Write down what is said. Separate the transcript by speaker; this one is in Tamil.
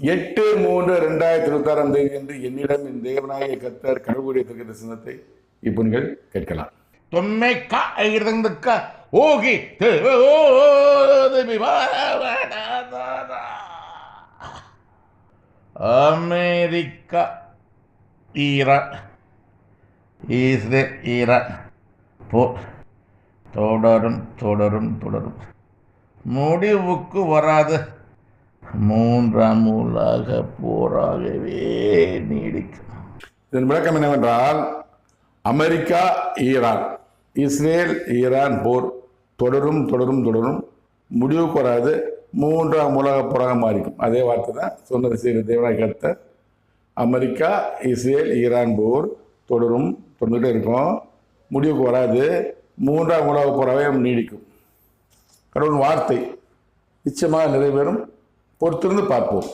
Speaker 1: 8/3/2026 என்று என்னிடம் என் தேவனாகிய கர்த்தர் கடவுளுடைய தருகிற சின்னத்தை இப்போ நீங்கள் கேட்கலாம்.
Speaker 2: தொன்மைக்கா இருந்துக்க ஓகி அமெரிக்கா ஈரான் இஸ்ரேல் ஈரான் போர் தொடரும் தொடரும் தொடரும் முடிவுக்கு வராது மூன்றாம் உலக போராகவே நீடிக்கும்.
Speaker 1: இதன் விளக்கம் என்னவென்றால், அமெரிக்கா ஈரான் இஸ்ரேல் ஈரான் போர் தொடரும் தொடரும் தொடரும் முடிவுக்கு வராது மூன்றாம் உலக போராக மாறிக்கும். அதே வார்த்தை தான் சொன்னது செய்கிற தேவனாகிய கர்த்தர். அமெரிக்கா இஸ்ரேல் ஈரான் போர் தொடரும் தொடர்ந்துகிட்டே இருக்கும், முடிவுக்கு வராது, மூன்றாம் உலக போராகவே நீடிக்கும். கடவுள் வார்த்தை நிச்சயமாக நிறைவேறும். பொறுத்திருந்து பார்ப்போம்.